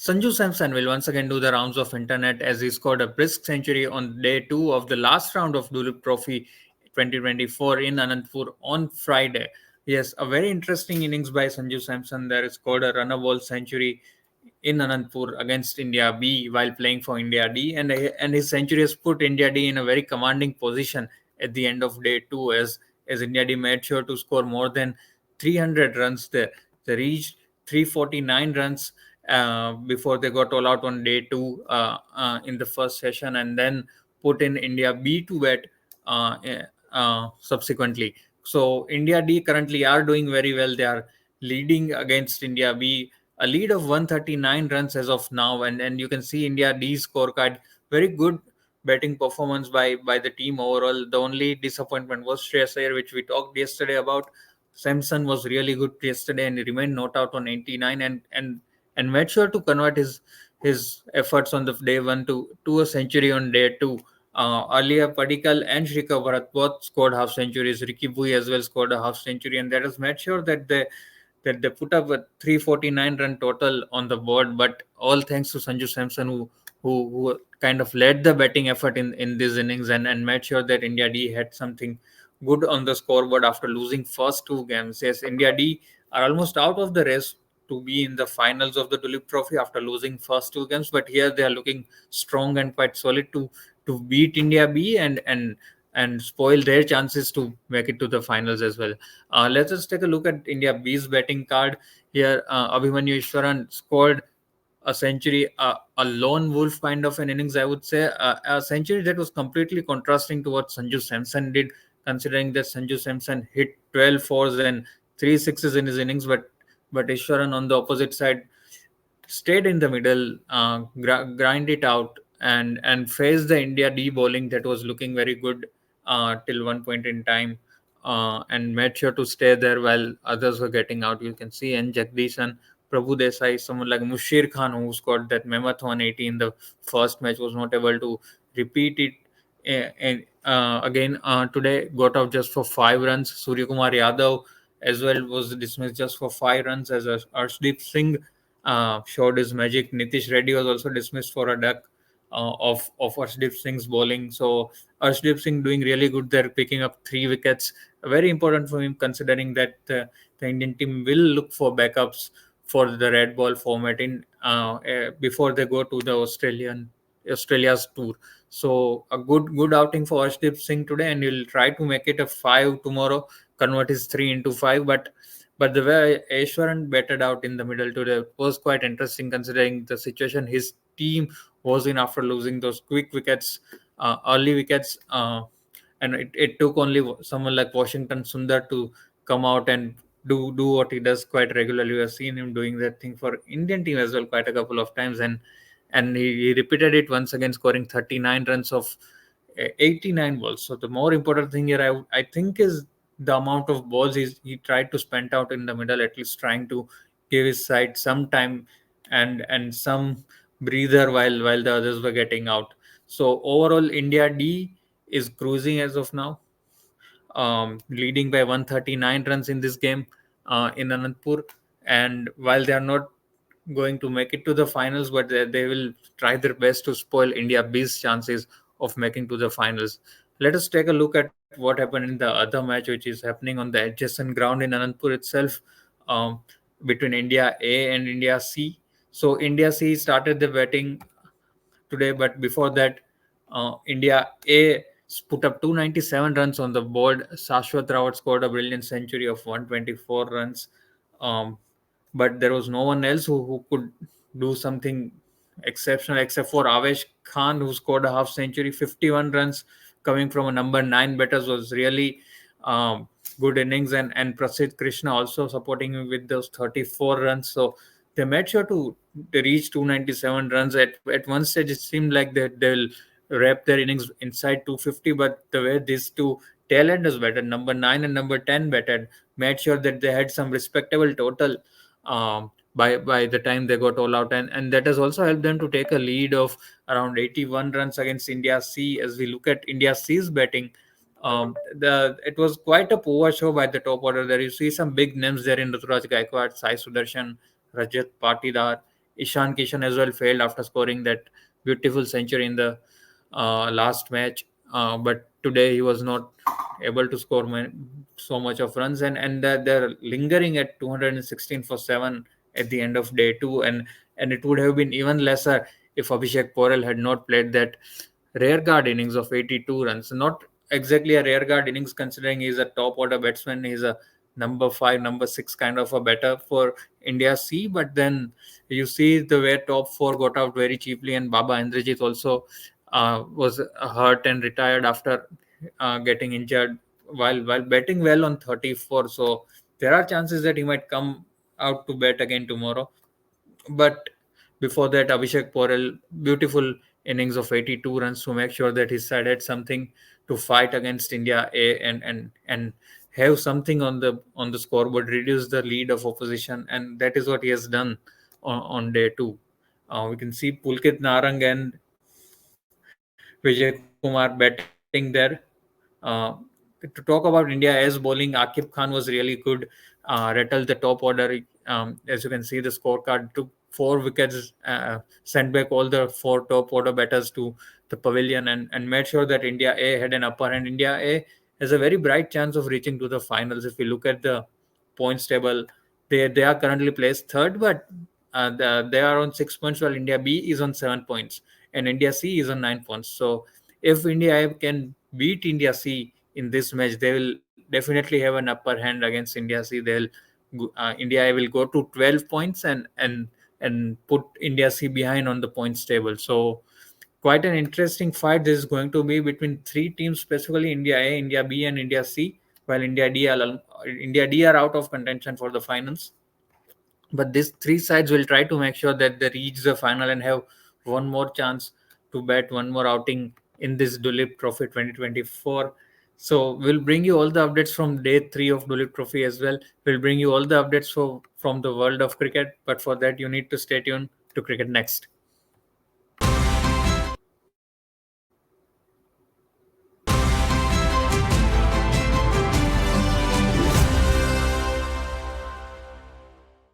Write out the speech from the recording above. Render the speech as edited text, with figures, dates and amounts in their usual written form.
Sanju Samson will once again do the rounds of internet as he scored a brisk century on day 2 of the last round of Duleep Trophy 2024 in Anantapur on Friday. Yes, a very interesting innings by Sanju Samson there. He scored a runner ball century in Anantapur against India B while playing for India D, and his century has put India D in a very commanding position at the end of day 2 as India D made sure to score more than 300 runs there. They reached 349 runs before they got all out on day 2 in the first session, and then put in India B to bat subsequently. So India D currently are doing very well. They are leading against India B, a lead of 139 runs as of now, and you can see India D scorecard. Very good batting performance by the team overall. The only disappointment was Shreyas Iyer, which we talked yesterday about. Samson was really good yesterday and he remained not out on 89, and made sure to convert his efforts on the day 1 to a century on day 2. Earlier, Padikal and Shrikar Bharat both scored half centuries. Ricky Bui as well scored a half century, and that has made sure that they put up a 349 run total on the board. But all thanks to Sanju Samson, who kind of led the batting effort in this innings, and made sure that India D had something good on the scoreboard after losing first 2 games. Yes, India D are almost out of the race to be in the finals of the Duleep Trophy after losing first 2 games, but here they are looking strong and quite solid to beat India B and spoil their chances to make it to the finals as well. Let's just take a look at India B's batting card here. Abhimanyu Easwaran scored a century, a lone wolf kind of an innings, I would say, a century that was completely contrasting to what Sanju Samson did, considering that Sanju Samson hit 12 fours and 3 6s in his innings, but Ishwaran on the opposite side stayed in the middle, grind it out, and faced the India D bowling that was looking very good till one point in time, and made sure to stay there while others were getting out. You can see N. Jagdish and Prabhu Desai, someone like Mushir Khan, who scored that mammoth 180 in the first match, was not able to repeat it. Again today, got out just for 5 runs. Surya Kumar Yadav as well was dismissed just for 5 runs, as Arshdeep Singh showed his magic. Nitish Reddy was also dismissed for a duck of Arshdeep Singh's bowling. So Arshdeep Singh doing really good there, picking up 3 wickets. Very important for him, considering that the Indian team will look for backups for the red ball format in before they go to the Australia's tour. So a good outing for Arshdeep Singh today, and he'll try to make it a 5 tomorrow, convert his 3 into 5. But the way Aishwaran batted out in the middle today was quite interesting, considering the situation his team was in after losing those quick wickets, early wickets. And it took only someone like Washington Sundar to come out and do what he does quite regularly. We have seen him doing that thing for Indian team as well quite a couple of times, and he repeated it once again, scoring 39 runs of 89 balls. So the more important thing here, I think, is the amount of balls he tried to spend out in the middle, at least trying to give his side some time and some breather while the others were getting out. So overall, India D is cruising as of now, leading by 139 runs in this game in Anantapur. And while they are not going to make it to the finals, but they will try their best to spoil India B's chances of making to the finals. Let us take a look at what happened in the other match, which is happening on the adjacent ground in Anantapur itself, um, between India A and India C. So India C started the batting today, but before that, India A put up 297 runs on the board. Shashwat Rawat scored a brilliant century of 124 runs. Um, but there was no one else who could do something exceptional except for Avesh Khan, who scored a half century. 51 runs coming from a number 9 batters was really um, good innings, and Prasidh Krishna also supporting him with those 34 runs. So they made sure to reach 297 runs. At one stage, it seemed like they'll wrap their innings inside 250, but the way these two tailenders batted, number 9 and number 10 batted, made sure that they had some respectable total by the time they got all out, and that has also helped them to take a lead of around 81 runs against India C. As we look at India C's batting, it was quite a poor show by the top order. There you see some big names there in Ruturaj Gaikwad, Sai Sudharsan, Rajat, Patidar, Ishan Kishan as well failed after scoring that beautiful century in the last match. But today he was not able to score so much of runs, and they're lingering at 216 for 7 at the end of day 2, and it would have been even lesser if Abhishek Porel had not played that rare guard innings of 82 runs. Not exactly a rare guard innings, considering he's a top order batsman. He's a number 5, number 6 kind of a batter for India C. But then you see the way top 4 got out very cheaply, and Baba Indrajit also was hurt and retired after getting injured while batting well on 34. So there are chances that he might come out to bat again tomorrow. But before that, Abhishek Porel, beautiful innings of 82 runs to make sure that his side had something to fight against India A, and have something on the scoreboard, reduce the lead of opposition, and that is what he has done on day 2. We can see Pulkit Narang and Vijay Kumar batting there. Uh, to talk about India as bowling, Akib Khan was really good, rattled the top order. As you can see, the scorecard took 4 wickets, sent back all the 4 top order batters to the pavilion, and made sure that India A had an upper hand. India A has a very bright chance of reaching to the finals. If we look at the points table, they are currently placed third, but they are on 6 points, while India B is on 7 points, and India C is on 9 points. So if India A can beat India C in this match, they will definitely have an upper hand against India C. India A will go to 12 points, and put India C behind on the points table. So quite an interesting fight this is going to be between 3 teams, specifically India A, India B, and India C, while India D are out of contention for the finals. But these 3 sides will try to make sure that they reach the final and have one more chance to bat one more outing in this Duleep Trophy 2024. So we'll bring you all the updates from day 3 of Duleep Trophy as well. We'll bring you all the updates from the world of cricket. But for that, you need to stay tuned to Cricket Next.